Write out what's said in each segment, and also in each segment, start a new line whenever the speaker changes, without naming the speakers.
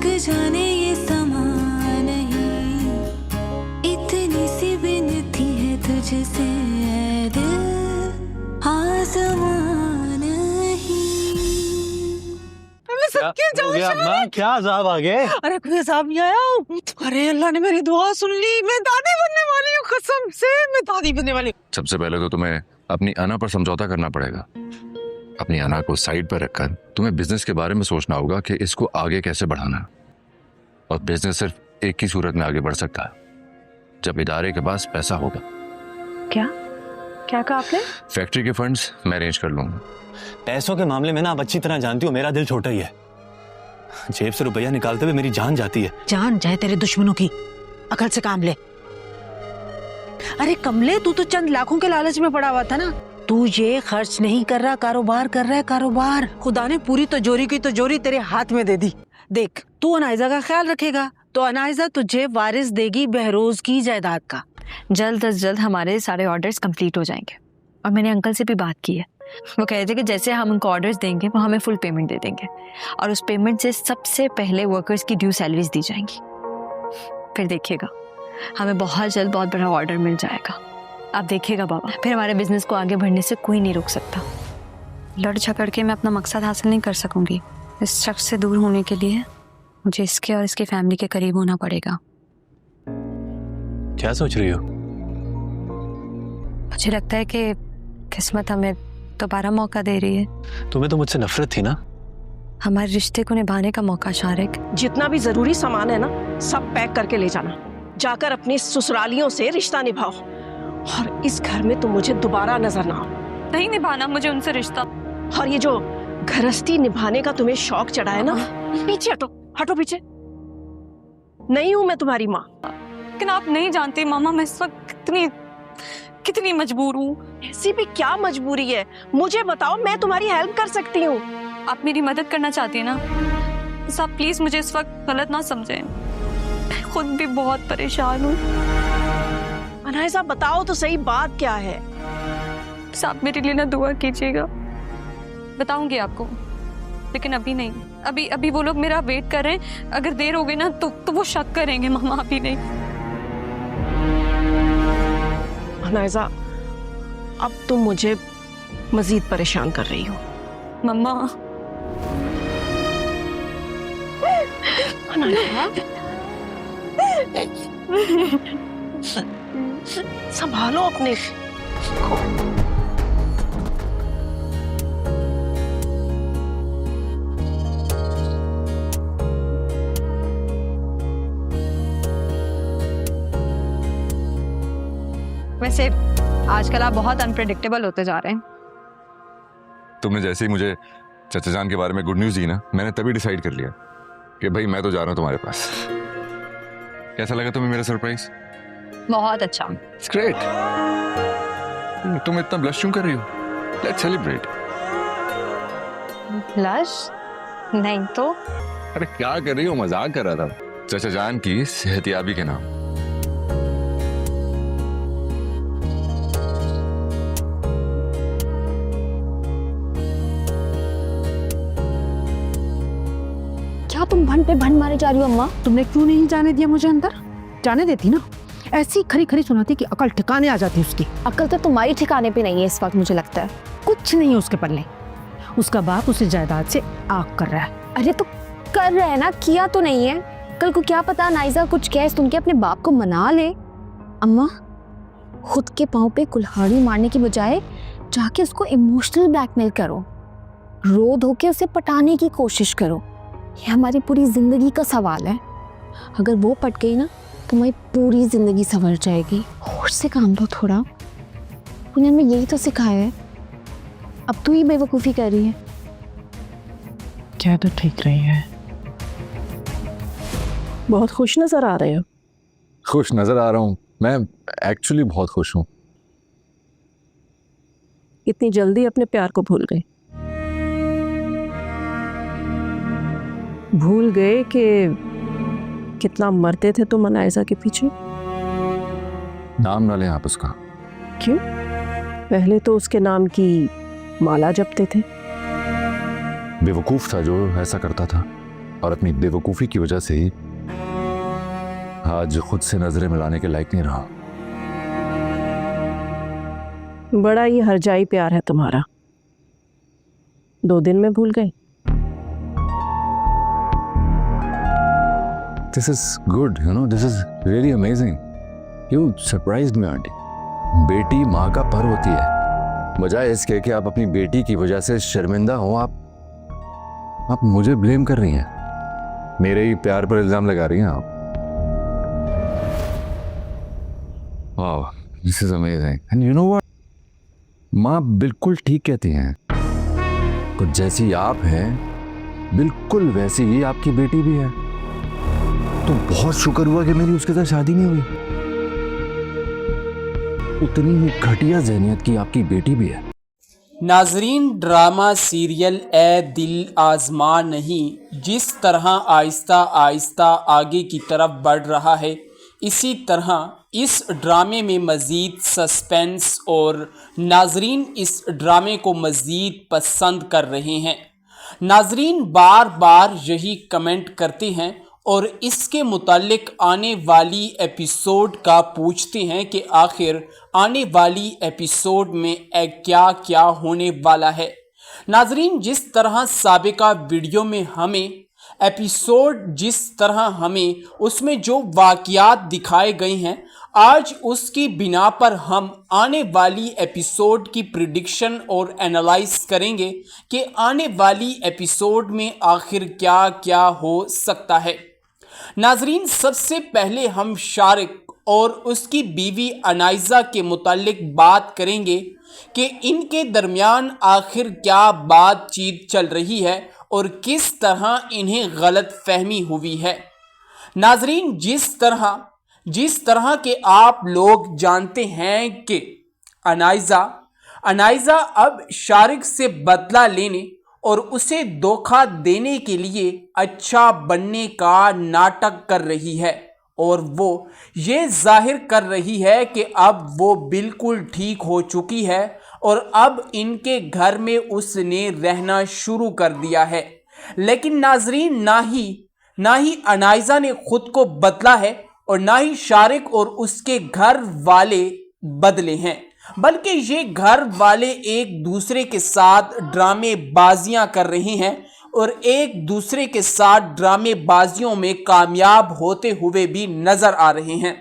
लग जाने ये समा नहीं, इतनी सी बिनती है तुझसे ऐ दिल आसमां नहीं।
मैं सब क्यों जाऊं शामिक?
क्या अजाब आ गए?
अरे कोई अजाब नहीं आया। अरे अल्लाह ने मेरी दुआ सुन ली, मैं दादी बनने वाली हूँ, कसम से मैं दादी बनने वाली हूँ।
सबसे पहले तो तुम्हें अपनी अना पर समझौता करना पड़ेगा। अपनी अना को साइड पर रखकर तुम्हें बिजनेस के बारे में सोचना होगा कि इसको आगे कैसे बढ़ाना है। और बिजनेस सिर्फ एक ही सूरत में आगे बढ़ सकता है, जब इदारे के पास पैसा होगा।
क्या क्या कहा आपने?
फैक्ट्री के फंड्स मैं अरेंज कर लूंगा।
पैसों के मामले में ना आप अच्छी तरह जानती हो, मेरा दिल छोटा ही है। जेब से रुपया निकालते हुए मेरी जान जाती है।
जान जाए तेरे दुश्मनों की, अकल से काम ले। अरे कमले, तू तो चंद लाखों के लालच में पड़ा हुआ था ना। तू ये खर्च नहीं कर रहा, कारोबार कर रहा है, कारोबार। खुदा ने पूरी तिजोरी की तिजोरी तेरे हाथ में दे दी। देख, तू अनाइजा का ख्याल रखेगा तो अनाइजा तुझे वारिस देगी बहरोज की जायदाद का।
जल्द अज जल्द हमारे सारे ऑर्डर्स कंप्लीट हो जाएंगे। और मैंने अंकल से भी बात की है, वो कह रहे थे कि जैसे हम उनको ऑर्डर्स देंगे वो हमें फुल पेमेंट दे देंगे, और उस पेमेंट से सबसे पहले वर्कर्स की ड्यू सैलरीज दी जाएंगी। फिर देखिएगा, हमें बहुत जल्द बहुत बड़ा ऑर्डर मिल जाएगा। आप देखिएगा बाबा, फिर हमारे बिजनेस को आगे बढ़ने से कोई नहीं रोक सकता। लड़ झगड़ के मैं अपना मकसद हासिल नहीं कर सकूंगी। इस शख्स से दूर होने के लिए मुझे इसके और इसकी फैमिली के करीब होना पड़ेगा।
क्या सोच रही हो?
मुझे लगता है कि किस्मत हमें दोबारा मौका दे रही है।
तुम्हें तो मुझसे नफरत थी ना?
हमारे रिश्ते को निभाने का मौका। शारिक,
जितना भी जरूरी सामान है ना, सब पैक करके ले जाना। जाकर अपनी ससुरालियों से रिश्ता निभाओ, और इस घर में तुम मुझे दोबारा नजर ना आओ।
नहीं निभाना मुझे उनसे रिश्ता।
और ये जो गृहस्थी निभाने का तुम्हें शौक चढ़ा है ना, पीछे हटो, हटो पीछे। नहीं हूं मैं तुम्हारी माँ।
लेकिन आप नहीं जानती मामा, मैं इस वक्त कितनी मजबूर हूँ।
ऐसी भी क्या मजबूरी है, मुझे बताओ, मैं तुम्हारी हेल्प कर सकती हूँ।
आप मेरी मदद करना चाहती हैं ना? बस आप प्लीज मुझे इस वक्त गलत ना समझें, मैं खुद भी बहुत परेशान हूँ।
अनाइजा बताओ तो सही, बात क्या है?
बस आप मेरे लिए ना दुआ कीजिएगा। बताऊंगी आपको, लेकिन अभी नहीं। अभी वो लोग मेरा वेट कर रहे हैं। अगर देर हो गई ना तो वो शक करेंगे मामा। अभी नहीं।
अनाइजा, अब तुम मुझे मजीद परेशान कर रही हो।
मम्मा,
संभालो अपने को।
वैसे आजकल आप बहुत अनप्रेडिक्टेबल होते जा रहे हैं।
तुमने जैसे ही मुझे चाचा जान के बारे में गुड न्यूज दी ना, मैंने तभी डिसाइड कर लिया कि भाई मैं तो जा रहा हूँ तुम्हारे पास। कैसा लगा तुम्हें मेरा सरप्राइज?
बहुत अच्छा।
It's great. तुम इतना ब्लश क्यों कर रही हो? Let's celebrate.
ब्लश? नहीं तो।
अरे क्या कर रही हो, मजाक कर रहा था। चाचा जान की सेहतियाबी के नाम।
क्या तुम भन पे भन मारे जा रही हो अम्मा?
तुमने क्यों नहीं जाने दिया मुझे अंदर? जाने देती ना, ऐसी खरी खरी सुनाती कि अकल ठिकाने आ जाती उसकी।
अकल तो तुम्हारी ठिकाने पे नहीं है इस वक्त, मुझे लगता है।
कुछ नहीं उसके पल्ले। उसका बाप उसे जायदाद से आग कर रहा है।
अरे तो कर रहे हैं ना, किया तो नहीं है। कल को क्या पता नाइजा कुछ कह सुन के अपने बाप को मना ले। अम्मा, खुद के पाँव पे कुल्हाड़ी मारने की बजाय जाके उसको इमोशनल ब्लैकमेल करो, रो धो के उसे पटाने की कोशिश करो। ये हमारी पूरी जिंदगी का सवाल है। अगर वो पट गई ना, तुम्हारी पूरी जिंदगी संवर जाएगी। होश से काम लो थोड़ा, उन्होंने हमें यही तो सिखाया है। अब तू ही बेवकूफ़ी कर रही है।
क्या तो ठीक रही है। बहुत खुश नजर आ रहे हो।
खुश नजर आ रहा हूँ मैं, एक्चुअली बहुत खुश हूँ।
इतनी जल्दी अपने प्यार को भूल गए? भूल गए कि कितना मरते थे तुम अनाइजा के पीछे?
नाम ना लें आप उसका।
क्यों? पहले तो उसके नाम की माला जपते थे।
बेवकूफ था जो ऐसा करता था। और अपनी बेवकूफ़ी की वजह से ही आज खुद से नजरें मिलाने के लायक नहीं रहा।
बड़ा ही हरजाई प्यार है तुम्हारा, 2 दिन में भूल गए।
This is good, you know, this is really amazing. You surprised me, aunty. बेटी माँ का पर होती है। बजाय इसके कि आप अपनी बेटी की वजह से शर्मिंदा हो, आप मुझे ब्लेम कर रही हैं। मेरे ही प्यार पर इल्जाम लगा रही हैं आप। Wow, this is amazing. And you know what? माँ बिल्कुल ठीक कहती हैं। तो जैसी आप हैं, बिल्कुल वैसी ही आपकी बेटी भी है। तो बहुत शुक्र हुआ कि मेरी उसके साथ शादी नहीं हुई। उतनी ही घटिया ज़हनियत की आपकी बेटी भी है।
नाजरीन, ड्रामा सीरियल ए दिल आजमा नहीं जिस तरह आहिस्ता आहिस्ता आगे की तरफ बढ़ रहा है, इसी तरह इस ड्रामे में मज़ीद सस्पेंस और नाजरीन इस ड्रामे को मज़ीद पसंद कर रहे हैं। नाजरीन बार बार यही कमेंट करते हैं और इसके मुतालिक आने वाली एपिसोड का पूछते हैं कि आखिर आने वाली एपिसोड में क्या क्या होने वाला है। नाजरीन, जिस तरह साबिका वीडियो में हमें एपिसोड जिस तरह हमें उसमें जो वाक़यात दिखाए गए हैं, आज उसकी बिना पर हम आने वाली एपिसोड की प्रिडिक्शन और एनालाइज करेंगे कि आने वाली एपिसोड में आखिर क्या क्या हो सकता है। नाजरीन, सबसे पहले हम शारिक और उसकी बीवी अनाइज़ा के मुतालिक बात करेंगे कि इनके दरमियान आखिर क्या बातचीत चल रही है और किस तरह इन्हें गलत फहमी हुई है। नाजरीन, जिस तरह के आप लोग जानते हैं कि अनाइज़ा अब शारिक से बदला लेने और उसे धोखा देने के लिए अच्छा बनने का नाटक कर रही है और वो ये जाहिर कर रही है कि अब वो बिल्कुल ठीक हो चुकी है और अब इनके घर में उसने रहना शुरू कर दिया है। लेकिन नाजरीन, ना ही अनाइज़ा ने खुद को बदला है और ना ही शारिक और उसके घर वाले बदले हैं, बल्कि ये घर वाले एक दूसरे के साथ ड्रामे बाजियां कर रहे हैं और एक दूसरे के साथ ड्रामे बाजियों में कामयाब होते हुए भी नजर आ रहे हैं।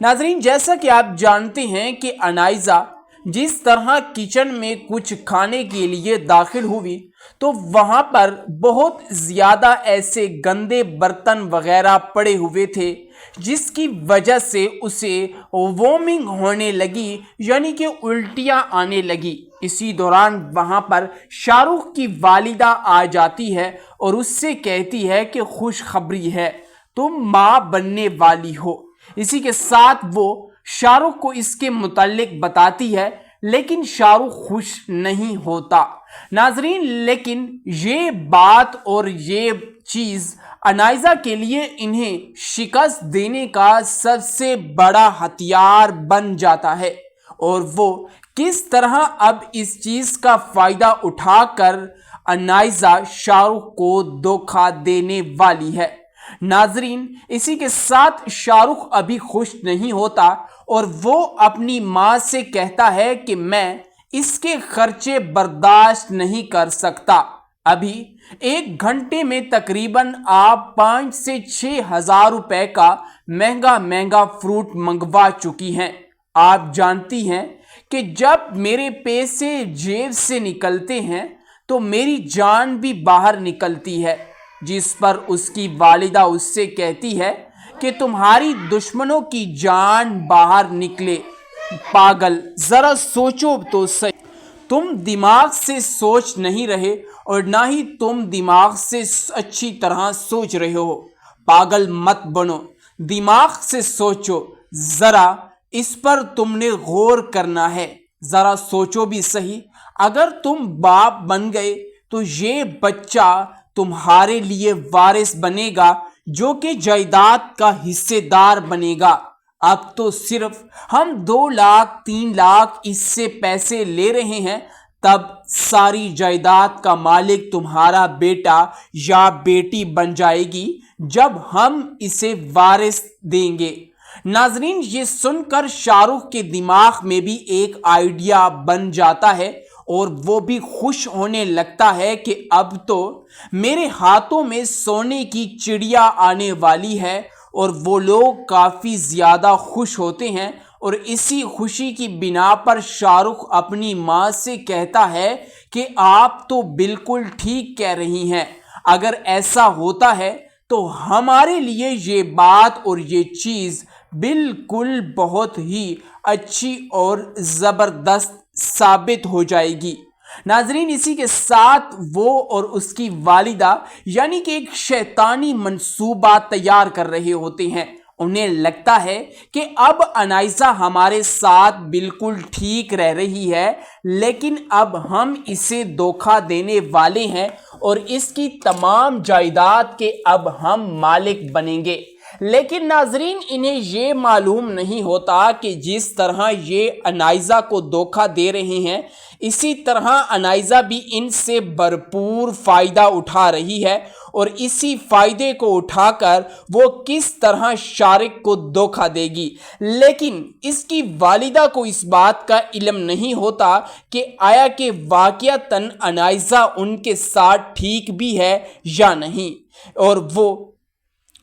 नाजरीन, जैसा कि आप जानते हैं कि अनाइज़ा जिस तरह किचन में कुछ खाने के लिए दाखिल हुई तो वहाँ पर बहुत ज़्यादा ऐसे गंदे बर्तन वगैरह पड़े हुए थे जिसकी वजह से उसे वॉमिंग होने लगी, यानी कि उल्टियाँ आने लगी। इसी दौरान वहाँ पर शाहरुख की वालिदा आ जाती है और उससे कहती है कि खुशखबरी है, तुम माँ बनने वाली हो। इसी के साथ वो शाहरुख को इसके मुताल्लिक बताती है, लेकिन शाहरुख खुश नहीं होता। नाजरीन, लेकिन ये बात और ये चीज़ अनाइज़ा के लिए इन्हें शिकस्त देने का सबसे बड़ा हथियार बन जाता है और वो किस तरह अब इस चीज़ का फ़ायदा उठाकर अनाइज़ा शाहरुख को धोखा देने वाली है। नाजरीन, इसी के साथ शाहरुख अभी खुश नहीं होता और वो अपनी माँ से कहता है कि मैं इसके खर्चे बर्दाश्त नहीं कर सकता। अभी 1 घंटे में तकरीबन आप 5 से 6 हज़ार रुपए का महंगा फ्रूट मंगवा चुकी हैं। आप जानती हैं कि जब मेरे पैसे जेब से निकलते हैं तो मेरी जान भी बाहर निकलती है। जिस पर उसकी वालिदा उससे कहती है कि तुम्हारी दुश्मनों की जान बाहर निकले। पागल, जरा सोचो तो सही, तुम दिमाग से सोच नहीं रहे और ना ही तुम दिमाग से अच्छी तरह सोच रहे हो। पागल मत बनो, दिमाग से सोचो, जरा इस पर तुमने गौर करना है। जरा सोचो भी सही, अगर तुम बाप बन गए तो ये बच्चा तुम्हारे लिए वारिस बनेगा, जो कि जायदाद का हिस्सेदार बनेगा। अब तो सिर्फ हम 2 लाख 3 लाख इससे पैसे ले रहे हैं तब सारी जायदाद का मालिक तुम्हारा बेटा या बेटी बन जाएगी जब हम इसे वारिस देंगे। नाजरीन, ये सुनकर शाहरुख के दिमाग में भी एक आइडिया बन जाता है और वो भी खुश होने लगता है कि अब तो मेरे हाथों में सोने की चिड़िया आने वाली है। और वो लोग काफ़ी ज़्यादा खुश होते हैं और इसी खुशी की बिना पर शाहरुख अपनी माँ से कहता है कि आप तो बिल्कुल ठीक कह रही हैं, अगर ऐसा होता है तो हमारे लिए ये बात और ये चीज़ बिल्कुल बहुत ही अच्छी और ज़बरदस्त साबित हो जाएगी। नाजरीन, इसी के साथ वो और उसकी वालिदा यानी कि एक शैतानी मंसूबा तैयार कर रहे होते हैं। उन्हें लगता है कि अब अनाइसा हमारे साथ बिल्कुल ठीक रह रही है, लेकिन अब हम इसे धोखा देने वाले हैं और इसकी तमाम जायदाद के अब हम मालिक बनेंगे। लेकिन नाजरीन, इन्हें ये मालूम नहीं होता कि जिस तरह ये अनाइसा को धोखा दे रहे हैं, इसी तरह अनाइसा भी इनसे भरपूर फ़ायदा उठा रही है और इसी फ़ायदे को उठाकर वो किस तरह शारिक को धोखा देगी। लेकिन इसकी वालिदा को इस बात का इल्म नहीं होता कि आया कि वाक़ियतन अनाइसा उनके साथ ठीक भी है या नहीं,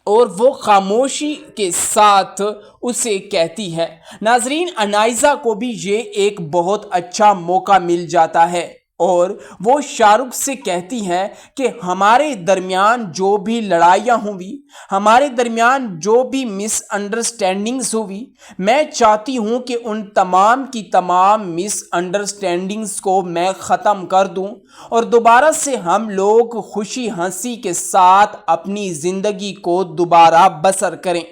और वो खामोशी के साथ उसे कहती है। नाजरीन, अनाइसा को भी ये एक बहुत अच्छा मौका मिल जाता है और वो शाहरुख से कहती हैं कि हमारे दरमियान जो भी लड़ाइयाँ हुई, हमारे दरमियान जो भी मिसअंडरस्टैंडिंग्स हुई, मैं चाहती हूँ कि उन तमाम की तमाम मिसअंडरस्टैंडिंग्स को मैं ख़त्म कर दूँ और दोबारा से हम लोग खुशी हंसी के साथ अपनी ज़िंदगी को दोबारा बसर करें।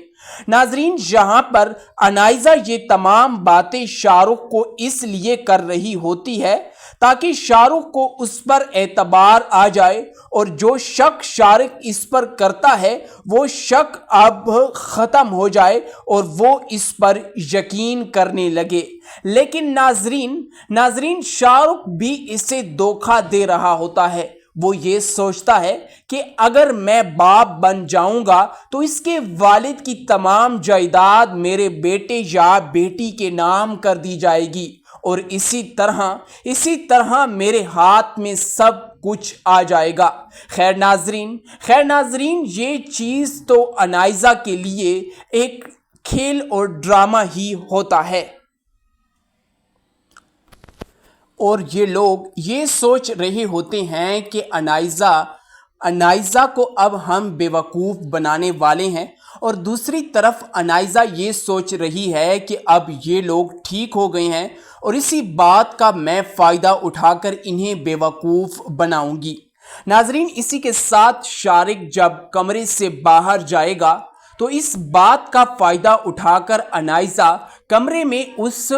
नाजरीन, यहाँ पर अनाइसा ये तमाम बातें शाहरुख को इसलिए कर रही होती है ताकि शाहरुख को उस पर एतबार आ जाए और जो शक शाहरुख इस पर करता है वो शक अब ख़त्म हो जाए और वो इस पर यकीन करने लगे। लेकिन नाजरीन शाहरुख भी इसे धोखा दे रहा होता है। वो ये सोचता है कि अगर मैं बाप बन जाऊंगा तो इसके वालिद की तमाम जायदाद मेरे बेटे या बेटी के नाम कर दी जाएगी और इसी तरह मेरे हाथ में सब कुछ आ जाएगा। खैर नाजरीन, ये चीज़ तो अनाइसा के लिए एक खेल और ड्रामा ही होता है और ये लोग ये सोच रहे होते हैं कि अनाइसा को अब हम बेवकूफ़ बनाने वाले हैं और दूसरी तरफ अनाइसा ये सोच रही है कि अब ये लोग ठीक हो गए हैं और इसी बात का मैं फ़ायदा उठाकर इन्हें बेवकूफ़ बनाऊंगी। नाजरीन, इसी के साथ शारिक जब कमरे से बाहर जाएगा तो इस बात का फ़ायदा उठाकर अनाइसा कमरे में उस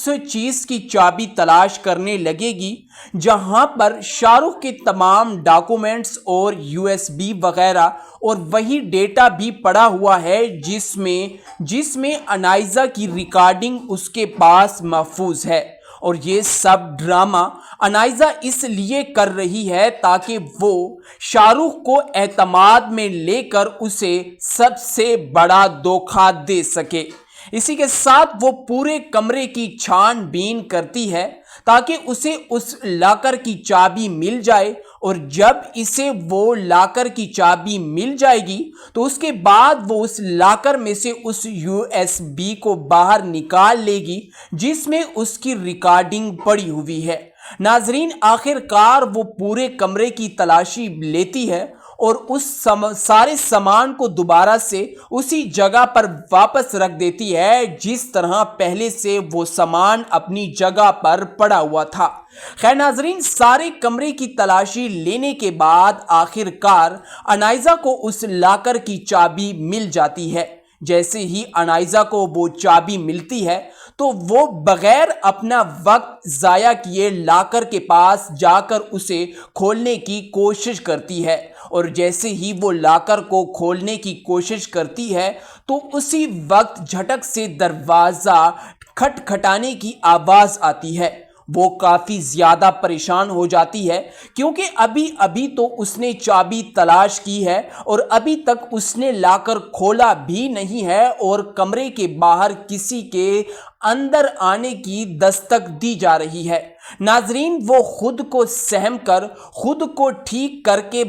चीज़ की चाबी तलाश करने लगेगी जहां पर शाहरुख के तमाम डॉक्यूमेंट्स और USB वगैरह और वही डेटा भी पड़ा हुआ है जिसमें अनाइसा की रिकॉर्डिंग उसके पास महफूज है। और ये सब ड्रामा अनाइसा इसलिए कर रही है ताकि वो शाहरुख को एतमाद में लेकर उसे सबसे बड़ा धोखा दे सके। इसी के साथ वो पूरे कमरे की छानबीन करती है ताकि उसे उस लॉकर की चाबी मिल जाए और जब इसे वो लॉकर की चाबी मिल जाएगी तो उसके बाद वो उस लॉकर में से उस USB को बाहर निकाल लेगी जिसमें उसकी रिकॉर्डिंग पड़ी हुई है। नाजरीन, आखिरकार वो पूरे कमरे की तलाशी लेती है और उस सारे सामान को दोबारा से उसी जगह पर वापस रख देती है जिस तरह पहले से वो सामान अपनी जगह पर पड़ा हुआ था। खैर नाजरीन, सारे कमरे की तलाशी लेने के बाद आखिरकार अनाइसा को उस लॉकर की चाबी मिल जाती है। जैसे ही अनाइसा को वो चाबी मिलती है तो वो बगैर अपना वक्त ज़ाया किए लॉकर के पास जाकर उसे खोलने की कोशिश करती है और जैसे ही वो लॉकर को खोलने की कोशिश करती है तो उसी वक्त झटक से दरवाज़ा खटखटाने की आवाज़ आती है وہ کافی زیادہ پریشان ہو جاتی ہے کیونکہ ابھی ابھی تو اس نے چابی تلاش کی ہے اور ابھی تک اس نے لاکر کھولا بھی نہیں ہے اور کمرے کے باہر کسی کے اندر آنے کی دستک دی جا رہی ہے۔ ناظرین، وہ خود کو سہم کر خود کو ٹھیک کر کے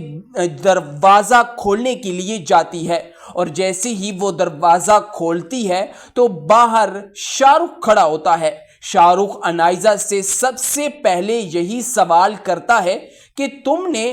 دروازہ کھولنے کے لیے جاتی ہے اور جیسے ہی وہ دروازہ کھولتی ہے تو باہر شاہ رخ کھڑا ہوتا ہے۔ شاہ رخ انائزہ سے سب سے پہلے یہی سوال کرتا ہے کہ تم نے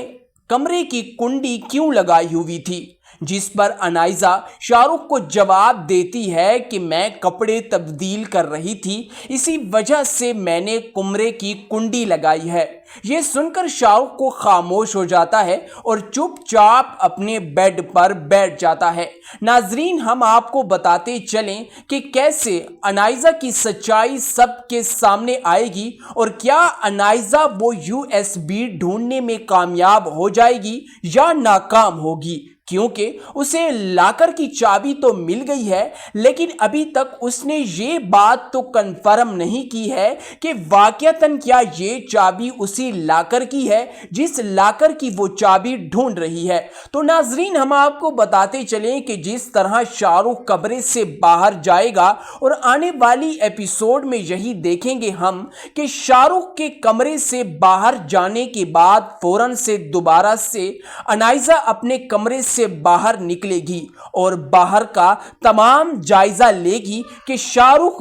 کمرے کی کنڈی کیوں لگائی ہوئی تھی، جس پر انائزہ شاہ رخ کو جواب دیتی ہے کہ میں کپڑے تبدیل کر رہی تھی، اسی وجہ سے میں نے کمرے کی کنڈی لگائی ہے۔ یہ سن کر شاہ رخ کو خاموش ہو جاتا ہے اور چپ چاپ اپنے بیڈ پر بیٹھ جاتا ہے۔ ناظرین، ہم آپ کو بتاتے چلیں کہ کیسے انائزہ کی سچائی سب کے سامنے آئے گی اور کیا انائزہ وہ USB ڈھونڈنے میں کامیاب ہو جائے گی یا ناکام ہوگی، کیونکہ اسے لاکر کی چابی تو مل گئی ہے لیکن ابھی تک اس نے یہ بات تو کنفرم نہیں کی ہے کہ واقعتاً کیا یہ چابی اسی لاکر کی ہے جس لاکر کی وہ چابی ڈھونڈ رہی ہے۔ تو ناظرین، ہم آپ کو بتاتے چلیں کہ جس طرح شاہ رخ کمرے سے باہر جائے گا اور آنے والی ایپیسوڈ میں یہی دیکھیں گے ہم کہ شاہ رخ کے کمرے سے باہر جانے کے بعد فوراً سے دوبارہ سے انائزہ اپنے کمرے سے باہر نکلے گی اور باہر کا تمام جائزہ لے گی کہ شاہ رخ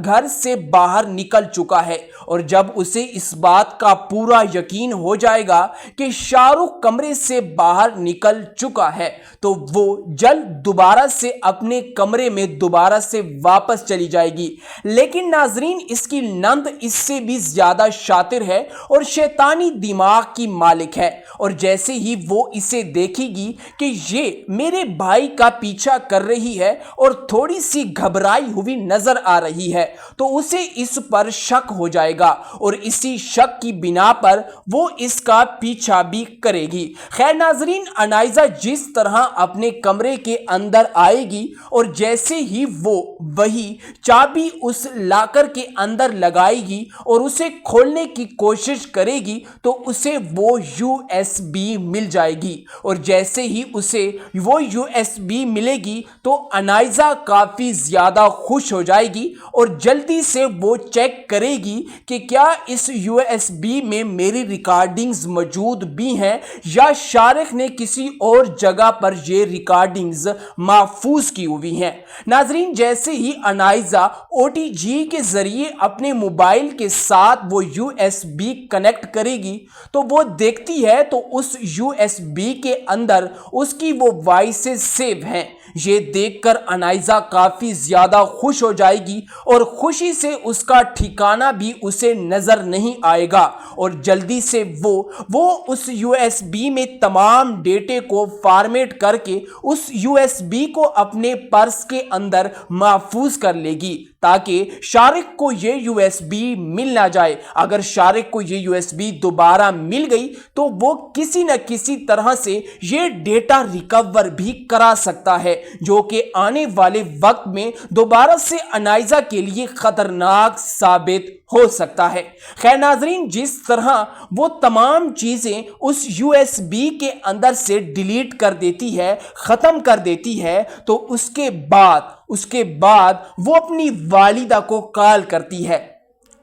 گھر سے باہر نکل چکا ہے، اور جب اسے اس بات کا پورا یقین ہو جائے گا کہ شاہ رخ کمرے سے باہر نکل چکا ہے تو وہ جلد دوبارہ سے اپنے کمرے میں دوبارہ سے واپس چلی جائے گی۔ لیکن ناظرین، اس کی نند اس سے بھی زیادہ شاطر ہے اور شیطانی دماغ کی مالک ہے، اور جیسے ہی وہ اسے دیکھے گی کہ یہ میرے بھائی کا پیچھا کر رہی ہے اور تھوڑی سی گھبرائی ہوئی نظر آ رہی ہے تو اسے اس پر شک ہو جائے گا اور اسی شک کی بنا پر وہ اس کا پیچھا بھی کرے گی۔ خیر ناظرین، انائزہ جس طرح اپنے کمرے کے اندر آئے گی اور جیسے ہی وہ وہی چابی اس لاکر کے اندر لگائے گی اور اسے کھولنے کی کوشش کرے گی تو اسے وہ USB مل جائے گی، اور جیسے ہی اسے وہ USB ملے گی تو انائزہ کافی زیادہ خوش ہو جائے گی اور جلدی سے وہ چیک کرے گی کہ کیا اس USB میں میری ریکارڈنگز موجود بھی ہیں یا شارق نے کسی اور جگہ پر یہ ریکارڈنگز محفوظ کی ہوئی ہیں۔ ناظرین، جیسے ہی انائزہ OTG کے ذریعے اپنے موبائل کے ساتھ وہ USB کنیکٹ کرے گی تو وہ دیکھتی ہے تو اس USB کے اندر اس کی وہ وائسز سیو ہیں۔ یہ دیکھ کر انائزہ کافی زیادہ خوش ہو جائے گی اور خوشی سے اس کا ٹھکانہ بھی اسے نظر نہیں آئے گا، اور جلدی سے وہ اس USB میں تمام ڈیٹے کو فارمیٹ کر کے اس USB کو اپنے پرس کے اندر محفوظ کر لے گی تاکہ شارق کو یہ USB مل نہ جائے۔ اگر شارق کو یہ USB دوبارہ مل گئی تو وہ کسی نہ کسی طرح سے یہ ڈیٹا ریکور بھی کرا سکتا ہے، جو کہ آنے والے وقت میں دوبارہ سے انائزہ کے لیے خطرناک ثابت ہو سکتا ہے۔ خیر ناظرین، جس طرح وہ تمام چیزیں اس USB کے اندر سے ڈیلیٹ کر دیتی ہے، ختم کر دیتی ہے، تو اس کے بعد وہ اپنی والدہ کو کال کرتی ہے،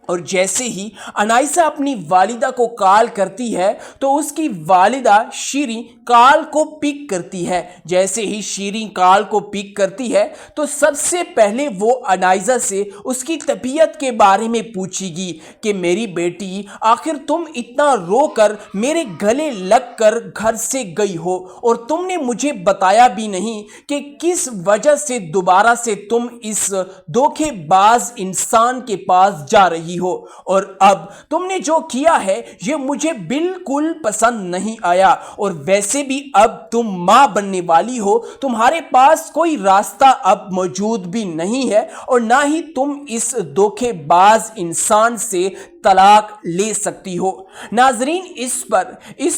اور جیسے ہی انائزہ اپنی والدہ کو کال کرتی ہے تو اس کی والدہ شیریں کال کو پک کرتی ہے۔ جیسے ہی شیریں کال کو پک کرتی ہے تو سب سے پہلے وہ انائزہ سے اس کی طبیعت کے بارے میں پوچھے گی کہ میری بیٹی، آخر تم اتنا رو کر میرے گلے لگ کر گھر سے گئی ہو اور تم نے مجھے بتایا بھی نہیں کہ کس وجہ سے دوبارہ سے تم اس دھوکے باز انسان کے پاس جا رہی ہو، اور اب تم نے جو کیا ہے یہ مجھے بالکل پسند نہیں آیا، اور ویسے بھی اب تم ماں بننے والی ہو، تمہارے پاس کوئی راستہ اب موجود بھی نہیں ہے اور نہ ہی تم اس دھوکے باز انسان سے طلاق لے سکتی ہو۔ ناظرین، اس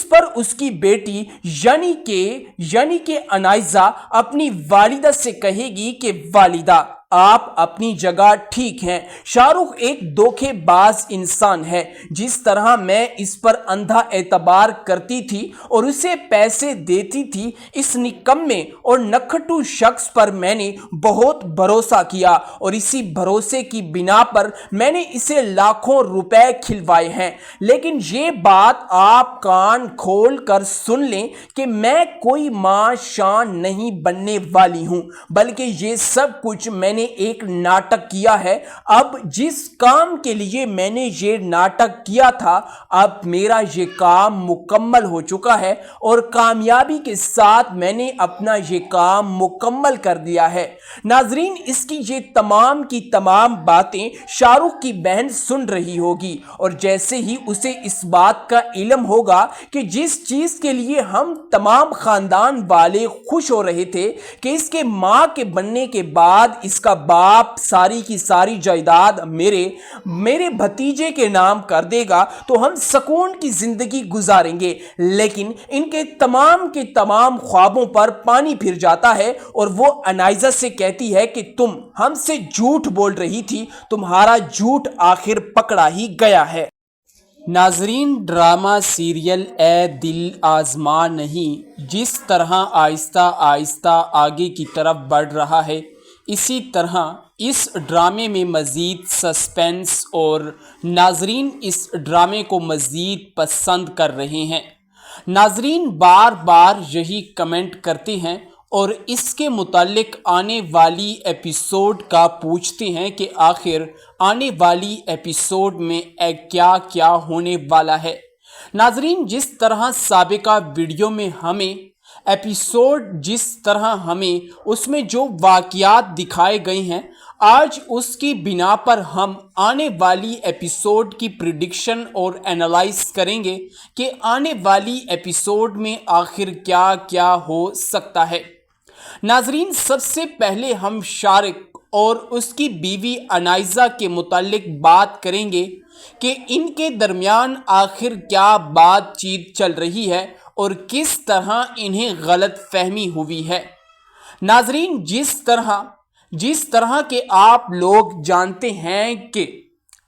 پر اس کی بیٹی یعنی کہ انائزہ اپنی والدہ سے کہے گی کہ والدہ، آپ اپنی جگہ ٹھیک ہیں۔ شاہ رخ ایک دھوکےباز انسان ہے۔ جس طرح میں اس پر اندھا اعتبار کرتی تھی اور اسے پیسے دیتی تھی، اس نکمے اور نکھٹو شخص پر میں نے بہت بھروسہ کیا اور اسی بھروسے کی بنا پر میں نے اسے لاکھوں روپے کھلوائے ہیں۔ لیکن یہ بات آپ کان کھول کر سن لیں کہ میں کوئی ماں شان نہیں بننے والی ہوں، بلکہ یہ سب کچھ میں نے ایک ناٹک کیا ہے۔ اب جس کام کے لیے میں نے یہ ناٹک کیا تھا، اب میرا یہ کام مکمل ہو چکا ہے اور کامیابی کے ساتھ میں نے اپنا یہ کام مکمل کر دیا ہے۔ ناظرین، اس کی یہ تمام کی تمام باتیں شاہ رخ کی بہن سن رہی ہوگی، اور جیسے ہی اسے اس بات کا علم ہوگا کہ جس چیز کے لیے ہم تمام خاندان والے خوش ہو رہے تھے کہ اس کے ماں کے بننے کے بعد اس کا باپ ساری کی ساری جائیداد میرے بھتیجے کے نام کر دے گا، تو ہم سکون کی زندگی گزاریں گے۔ لیکن ان کے تمام خوابوں پر پانی پھر جاتا ہے اور وہ انائزہ سے کہتی ہے کہ تم ہم سے جھوٹ بول رہی تھی، تمہارا جھوٹ آخر پکڑا ہی گیا ہے۔ ناظرین، ڈرامہ سیریل اے دل آزما نہیں جس طرح آہستہ آہستہ آگے کی طرف بڑھ رہا ہے، اسی طرح اس ڈرامے میں مزید سسپینس اور ناظرین اس ڈرامے کو مزید پسند کر رہے ہیں۔ ناظرین بار بار یہی کمنٹ کرتے ہیں اور اس کے متعلق آنے والی ایپیسوڈ کا پوچھتے ہیں کہ آخر آنے والی ایپیسوڈ میں کیا کیا ہونے والا ہے۔ ناظرین، جس طرح سابقہ ویڈیو میں ہمیں اس میں جو واقعات دکھائے گئے ہیں، آج اس کی بنا پر ہم آنے والی ایپیسوڈ کی پریڈکشن اور اینالائز کریں گے کہ آنے والی ایپیسوڈ میں آخر کیا کیا ہو سکتا ہے۔ ناظرین، سب سے پہلے ہم شارق اور اس کی بیوی انائزہ کے متعلق بات کریں گے کہ ان کے درمیان آخر کیا بات چیت چل رہی ہے اور کس طرح انہیں غلط فہمی ہوئی ہے۔ ناظرین، جس طرح کے آپ لوگ جانتے ہیں کہ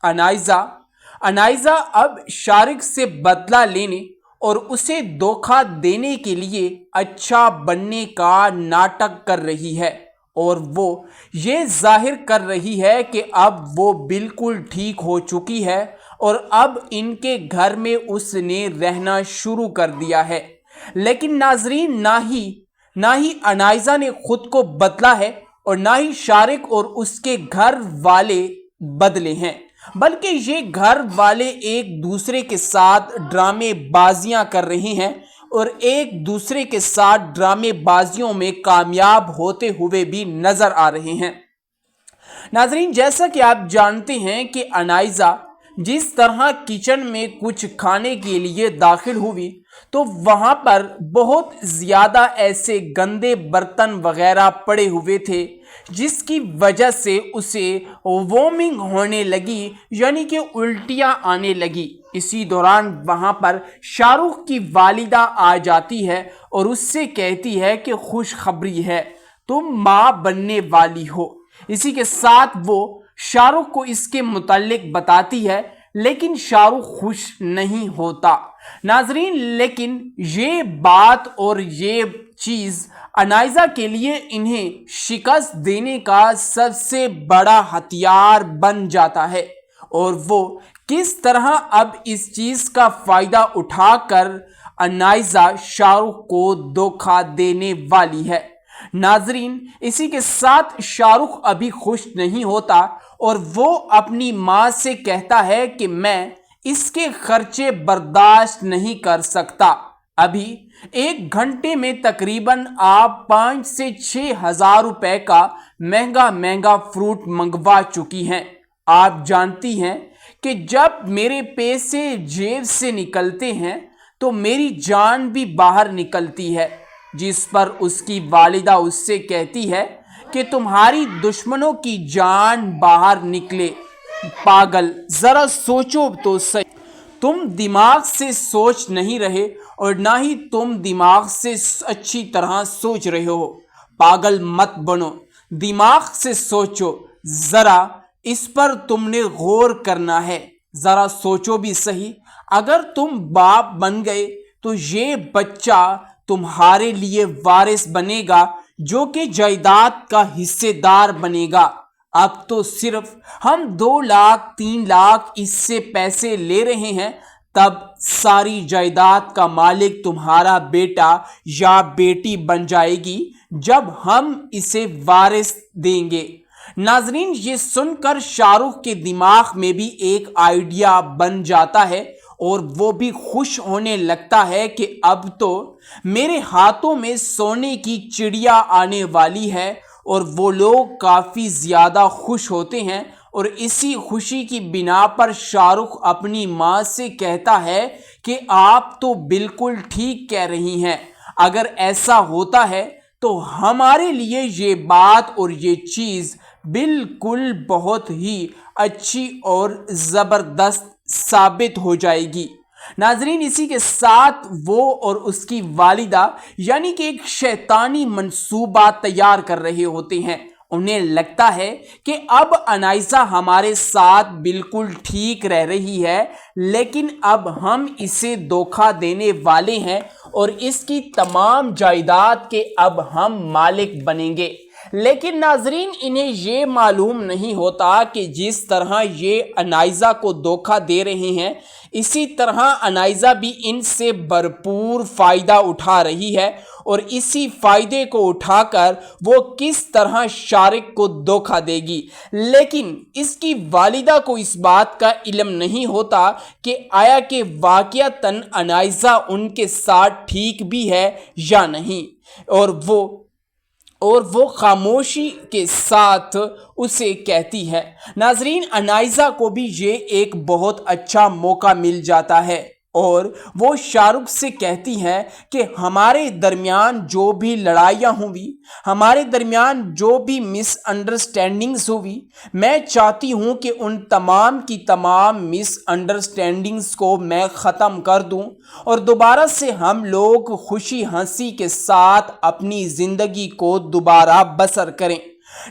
انائزہ اب شارق سے بدلہ لینے اور اسے دھوکہ دینے کے لیے اچھا بننے کا ناٹک کر رہی ہے، اور وہ یہ ظاہر کر رہی ہے کہ اب وہ بالکل ٹھیک ہو چکی ہے اور اب ان کے گھر میں اس نے رہنا شروع کر دیا ہے۔ لیکن ناظرین، نہ ہی انائزہ نے خود کو بدلا ہے اور نہ ہی شارق اور اس کے گھر والے بدلے ہیں، بلکہ یہ گھر والے ایک دوسرے کے ساتھ ڈرامے بازیاں کر رہے ہیں اور ایک دوسرے کے ساتھ ڈرامے بازیوں میں کامیاب ہوتے ہوئے بھی نظر آ رہے ہیں۔ ناظرین، جیسا کہ آپ جانتے ہیں کہ انائزہ جس طرح کچن میں کچھ کھانے کے لیے داخل ہوئی تو وہاں پر بہت زیادہ ایسے گندے برتن وغیرہ پڑے ہوئے تھے جس کی وجہ سے اسے وومنگ ہونے لگی، یعنی کہ الٹیاں آنے لگی۔ اسی دوران وہاں پر شاہ رخ کی والدہ آ جاتی ہے اور اس سے کہتی ہے کہ خوشخبری ہے، تم ماں بننے والی ہو۔ اسی کے ساتھ وہ شاہ رخ کو اس کے متعلق بتاتی ہے، لیکن شاہ رخ خوش نہیں ہوتا۔ ناظرین، لیکن یہ بات اور یہ چیز انائزہ کے لیے انہیں شکست دینے کا سب سے بڑا ہتھیار بن جاتا ہے، اور وہ کس طرح اب اس چیز کا فائدہ اٹھا کر انائزہ شاہ رخ کو دھوکہ دینے والی ہے۔ ناظرین، اسی کے ساتھ شاہ رخ ابھی خوش نہیں ہوتا اور وہ اپنی ماں سے کہتا ہے کہ میں اس کے خرچے برداشت نہیں کر سکتا۔ ابھی 1 گھنٹے میں تقریباً آپ 5 سے 6 ہزار روپے کا مہنگا فروٹ منگوا چکی ہیں۔ آپ جانتی ہیں کہ جب میرے پیسے جیب سے نکلتے ہیں تو میری جان بھی باہر نکلتی ہے، جس پر اس کی والدہ اس سے کہتی ہے کہ تمہاری دشمنوں کی جان باہر نکلے۔ پاگل، ذرا سوچو تو صحیح، تم دماغ سے سوچ نہیں رہے اور نہ ہی تم دماغ سے اچھی طرح سوچ رہے ہو۔ پاگل مت بنو، दिमाग से सोचो जरा, इस पर तुमने गौर करना है। जरा सोचो भी सही, अगर तुम बाप बन गए तो ये बच्चा तुम्हारे लिए वारिस बनेगा, जो कि जायदाद का हिस्सेदार बनेगा। अब तो सिर्फ हम 2 लाख 3 लाख इससे पैसे ले रहे हैं, तब सारी जायदाद का मालिक तुम्हारा बेटा या बेटी बन जाएगी जब हम इसे वारिस देंगे। नाजरीन, ये सुनकर शाहरुख के दिमाग में भी एक आइडिया बन जाता है और वो भी खुश होने लगता है कि अब तो मेरे हाथों में सोने की चिड़िया आने वाली है। और वो लोग काफ़ी ज़्यादा खुश होते हैं और इसी खुशी की बिना पर शाहरुख अपनी माँ से कहता है कि आप तो बिल्कुल ठीक कह रही हैं, अगर ऐसा होता है तो हमारे लिए ये बात और ये चीज़ बिल्कुल बहुत ही अच्छी और ज़बरदस्त साबित हो जाएगी। नाजरीन, इसी के साथ वो और उसकी वालिदा यानी कि एक शैतानी मंसूबा तैयार कर रहे होते हैं। उन्हें लगता है कि अब अनाइसा हमारे साथ बिल्कुल ठीक रह रही है, लेकिन अब हम इसे धोखा देने वाले हैं और इसकी तमाम जायदाद के अब हम मालिक बनेंगे। लेकिन नाजरीन, इन्हें ये मालूम नहीं होता कि जिस तरह ये अनाइजा को धोखा दे रहे हैं, इसी तरह अनाइजा भी इनसे भरपूर फ़ायदा उठा रही है और इसी फ़ायदे को उठाकर वो किस तरह शारिक को धोखा देगी। लेकिन इसकी वालिदा को इस बात का इल्म नहीं होता कि आया कि वाक़ियतन अनाइजा उनके साथ ठीक भी है या नहीं, और वो खामोशी के साथ उसे कहती है। नाजरीन, अनाइजा को भी ये एक बहुत अच्छा मौका मिल जाता है और वो शाहरुख से कहती हैं कि हमारे दरमियान जो भी लड़ाइयाँ हुई, हमारे दरमियान जो भी मिसअंडरस्टैंडिंग्स हुई, मैं चाहती हूँ कि उन तमाम की तमाम मिसअंडरस्टैंडिंग्स को मैं ख़त्म कर दूँ और दोबारा से हम लोग खुशी हंसी के साथ अपनी ज़िंदगी को दोबारा बसर करें।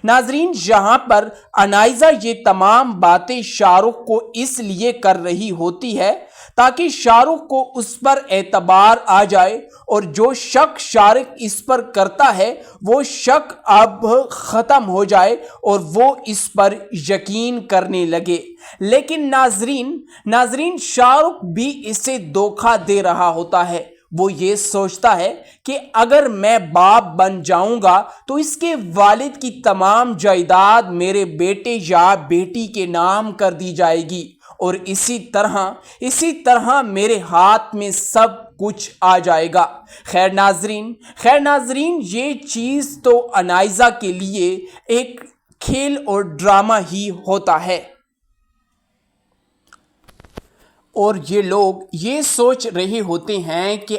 नाजरीन, यहाँ पर अनाइजा ये तमाम बातें शाहरुख को इसलिए कर रही होती है ताकि शाहरुख को उस पर एतबार आ जाए और जो शक शाहरुख इस पर करता है वो शक अब ख़त्म हो जाए और वो इस पर यकीन करने लगे। लेकिन नाजरीन शाहरुख भी इसे धोखा दे रहा होता है। वो ये सोचता है कि अगर मैं बाप बन जाऊंगा तो इसके वालिद की तमाम जायदाद मेरे बेटे या बेटी के नाम कर दी जाएगी और इसी तरह मेरे हाथ में सब कुछ आ जाएगा। खैर नाजरीन, ये चीज़ तो अनाइजा के लिए एक खेल और ड्रामा ही होता है और ये लोग ये सोच रहे होते हैं कि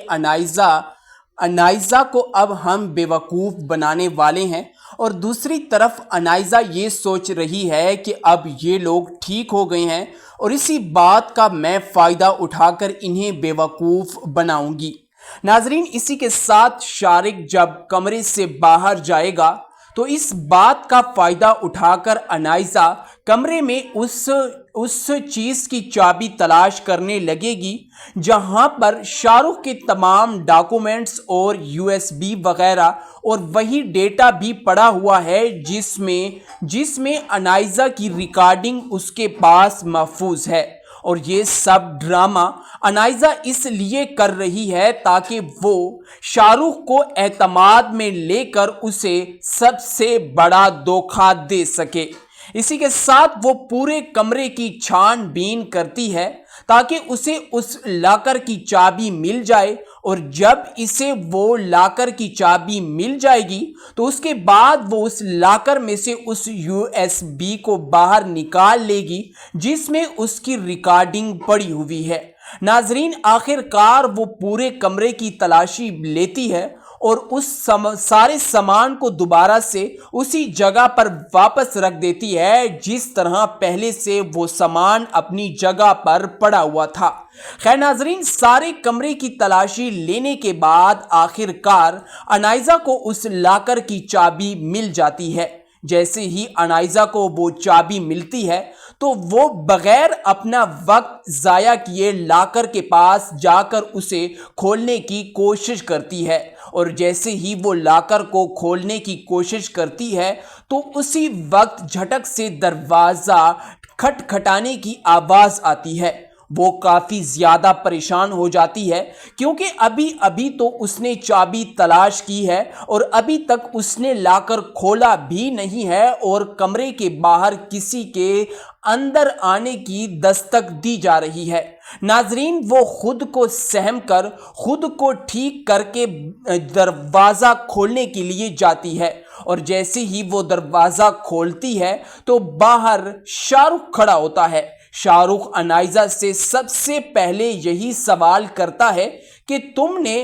अनाइजा को अब हम बेवकूफ़ बनाने वाले हैं और दूसरी तरफ अनाइजा ये सोच रही है कि अब ये लोग ठीक हो गए हैं और इसी बात का मैं फ़ायदा उठाकर इन्हें बेवकूफ़ बनाऊंगी। नाजरीन, इसी के साथ शारिक जब कमरे से बाहर जाएगा तो इस बात का फ़ायदा उठाकर अनाइजा कमरे में उस चीज़ की चाबी तलाश करने लगेगी जहां पर शाहरुख के तमाम डॉक्यूमेंट्स और USB वगैरह और वही डेटा भी पड़ा हुआ है जिसमें अनाइजा की रिकॉर्डिंग उसके पास महफूज है। और ये सब ड्रामा अनाइजा इसलिए कर रही है ताकि वो शाहरुख को एतमाद में लेकर उसे सबसे बड़ा धोखा दे सके। इसी के साथ वो पूरे कमरे की छानबीन करती है ताकि उसे उस लॉकर की चाबी मिल जाए और जब इसे वो लॉकर की चाबी मिल जाएगी तो उसके बाद वो उस लॉकर में से उस USB को बाहर निकाल लेगी जिसमें उसकी रिकॉर्डिंग पड़ी हुई है। नाजरीन, आखिरकार वो पूरे कमरे की तलाशी लेती है और उस सारे सामान को दोबारा से उसी जगह पर वापस रख देती है जिस तरह पहले से वो सामान अपनी जगह पर पड़ा हुआ था। खैर नाजरीन, सारे कमरे की तलाशी लेने के बाद आखिरकार अनाइजा को उस लॉकर की चाबी मिल जाती है जैसे ही अनाइजा को वो चाबी मिलती है तो वो बगैर अपना वक्त ज़ाया किए लाकर के पास जाकर उसे खोलने की कोशिश करती है। और जैसे ही वो लाकर को खोलने की कोशिश करती है तो उसी वक्त झटक से दरवाज़ा खटखटाने की आवाज़ आती है। वो काफ़ी ज़्यादा परेशान हो जाती है क्योंकि अभी अभी तो उसने चाबी तलाश की है और अभी तक उसने लाकर खोला भी नहीं है और कमरे के बाहर किसी के अंदर आने की दस्तक दी जा रही है। नाजरीन, वो खुद को सहम कर खुद को ठीक करके दरवाज़ा खोलने के लिए जाती है और जैसे ही वो दरवाज़ा खोलती है तो बाहर शाहरुख खड़ा होता है। शाहरुख अनाइजा से सबसे पहले यही सवाल करता है कि तुमने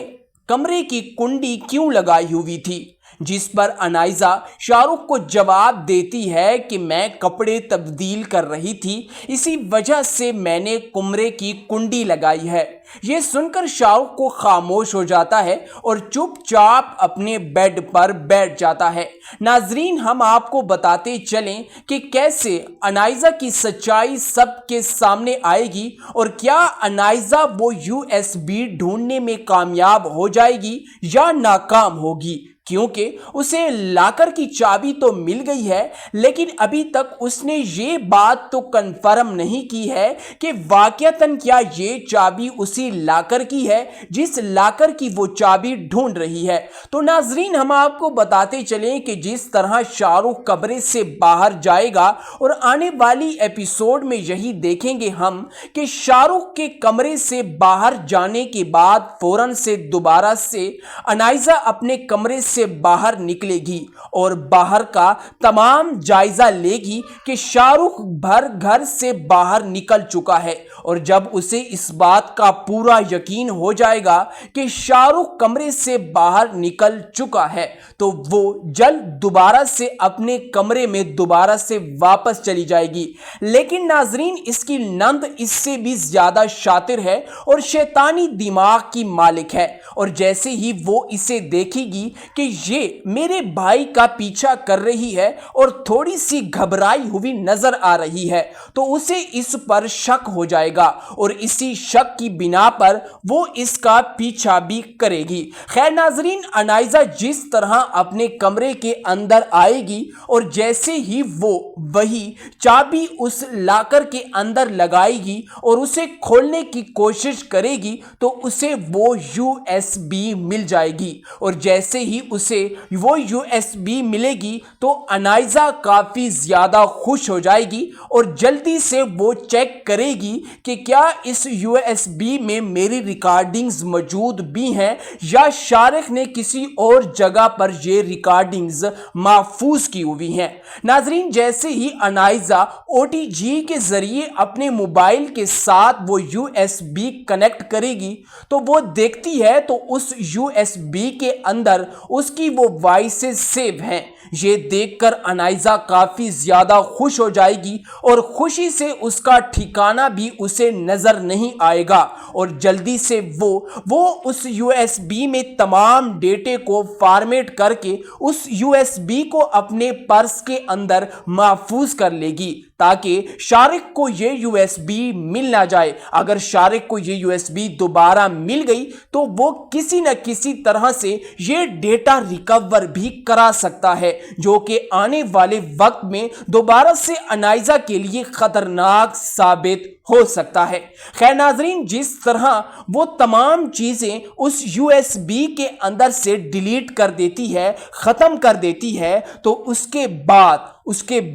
कमरे की कुंडी क्यों लगाई हुई थी, जिस पर अनाइजा शाहरुख को जवाब देती है कि मैं कपड़े तब्दील कर रही थी, इसी वजह से मैंने कमरे की कुंडी लगाई है। ये सुनकर शाहरुख को खामोश हो जाता है और चुपचाप अपने बेड पर बैठ जाता है। नाजरीन, हम आपको बताते चलें कि कैसे अनाइजा की सच्चाई सबके सामने आएगी और क्या अनाइजा वो USB ढूंढने में कामयाब हो जाएगी या नाकाम होगी, क्योंकि उसे लाकर की चाबी तो मिल गई है लेकिन अभी तक उसने ये बात तो कंफर्म नहीं की है कि वाकयातन क्या ये चाबी उसी लाकर की है जिस लाकर की वो चाबी ढूंढ रही है। तो नाजरीन, हम आपको बताते चलें कि जिस तरह शाहरुख कमरे से बाहर जाएगा और आने वाली एपिसोड में यही देखेंगे हम कि शाहरुख के कमरे से बाहर जाने के बाद फौरन से दोबारा से अनाइजा अपने कमरे से बाहर निकलेगी और बाहर का तमाम जायजा लेगी कि शाहरुख भर घर से बाहर निकल चुका है। और जब उसे इस बात का पूरा यकीन हो जाएगा कि शाहरुख कमरे से बाहर निकल चुका है तो वो जल्द दोबारा से अपने कमरे में दोबारा से वापस चली जाएगी। लेकिन नाजरीन, इसकी नंद इससे भी ज्यादा शातिर है और शैतानी दिमाग की मालिक है और जैसे ही वो इसे देखेगी कि ये मेरे भाई का पीछा कर रही है और थोड़ी सी घबराई हुई नजर आ रही है तो उसे इस पर शक हो जाएगा और इसी शक की बिना पर वो इसका पीछा भी करेगी। खैर नाजरीन, अनाइजा जिस तरह अपने कमरे के अंदर आएगी और जैसे ही वो वही चाबी उस लाकर के अंदर लगाएगी और उसे खोलने की कोशिश करेगी तो उसे वो USB मिल जाएगी और जैसे ही उसे वो USB मिलेगी तो अनाइजा काफी ज्यादा खुश हो जाएगी और जल्दी से वो चेक करेगी कि क्या इस USB में मेरी रिकॉर्डिंग्स मौजूद भी हैं या शाहरुख ने किसी और जगह पर ये रिकॉर्डिंग्स महफूज की हुई हैं। नाजरीन, जैसे ही अनाइजा OTG के जरिए अपने मोबाइल के साथ वो USB कनेक्ट करेगी तो वो देखती है तो उस USB के अंदर उसकी वो वॉइसेस सेव हैं। ये देखकर अनाइजा काफी ज्यादा खुश हो जाएगी और खुशी से उसका ठिकाना भी उसे नजर नहीं आएगा और जल्दी से वो उस USB में तमाम डेटे को फॉर्मेट करके उस USB को अपने पर्स के अंदर महफूज कर लेगी ताकि शाहरुख को ये USB मिल ना जाए। अगर शाहरुख को ये USB दोबारा मिल गई तो वो किसी न किसी तरह से ये डेटा रिकवर भी करा सकता है जो कि आने वाले वक्त में दोबारा से अनाइजा के लिए खतरनाक साबित हो सकता है। खैर नाजरीन, जिस तरह वो तमाम चीजें उस USB के अंदर से डिलीट कर देती है, खत्म कर देती है तो उसके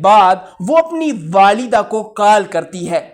बाद वो अपनी वालिदा को कॉल करती है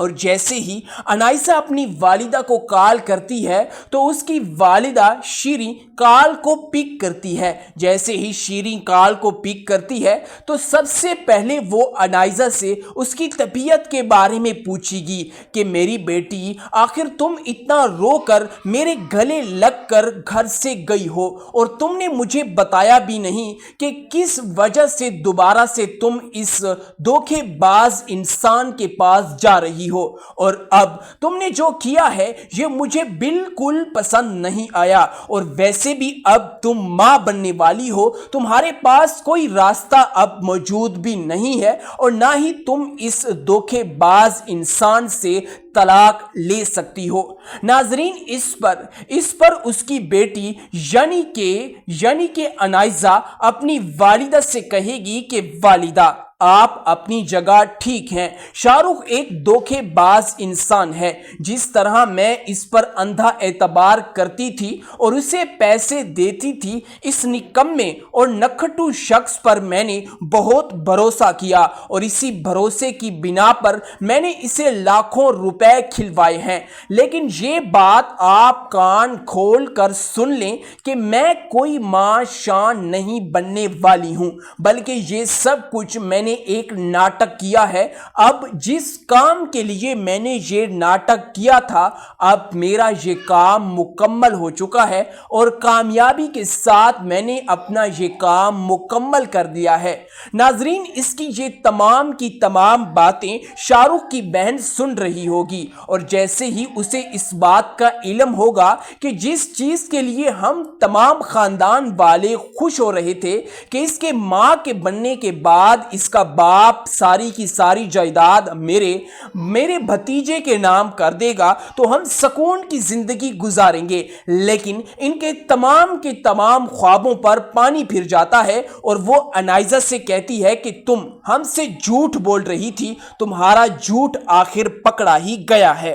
और जैसे ही अनाइजा अपनी वालिदा को कॉल करती है तो उसकी वालिदा शीरीं कॉल को पिक करती है। जैसे ही शीरीं कॉल को पिक करती है तो सबसे पहले वो अनाइजा से उसकी तबीयत के बारे में पूछेगी कि मेरी बेटी, आखिर तुम इतना रोकर मेरे गले लगकर घर से गई हो और तुमने मुझे बताया भी नहीं कि किस वजह से दोबारा से तुम इस धोखेबाज इंसान के पास जा रही रही हो, और अब तुमने जो किया है ये मुझे बिल्कुल पसंद नहीं आया। और वैसे भी अब तुम मां बनने वाली हो, तुम्हारे पास कोई रास्ता अब मौजूद भी नहीं है, और ना ही तुम इस धोखेबाज इंसान से तलाक ले सकती हो। नाजरीन, इस पर उसकी बेटी यानी के अनाइजा अपनी वालिदा से कहेगी कि वालिदा, आप अपनी जगह ठीक हैं। शाहरुख एक धोखेबाज इंसान है। जिस तरह मैं इस पर अंधा एतबार करती थी और उसे पैसे देती थी, इस निकम्मे और नखटू शख्स पर मैंने बहुत भरोसा किया, और इसी भरोसे की बिना पर मैंने इसे लाखों रुपए खिलवाए हैं। लेकिन ये बात आप कान खोल कर सुन लें कि मैं कोई मां शान नहीं बनने वाली हूं, बल्कि ये सब कुछ मैंने एक नाटक किया है। अब जिस काम के लिए मैंने ये नाटक किया था, अब मेरा ये काम मुकम्मल हो चुका है, और कामयाबी के साथ मैंने अपना ये काम मुकम्मल कर दिया है। नाजरीन, इसकी ये तमाम की तमाम बातें शाहरुख की बहन सुन रही होगी, और जैसे ही उसे इस बात का इल्म होगा कि जिस चीज के लिए हम तमाम खानदान वाले खुश हो रहे थे कि इसके मां के बनने के बाद इसका बाप सारी की सारी जायदाद मेरे भतीजे के नाम कर देगा, तो हम सुकून की जिंदगी गुजारेंगे। लेकिन इनके तमाम के तमाम ख्वाबों पर पानी फिर जाता है, और वो अनाइजा से कहती है कि तुम हमसे झूठ बोल रही थी, तुम्हारा झूठ आखिर पकड़ा ही गया है।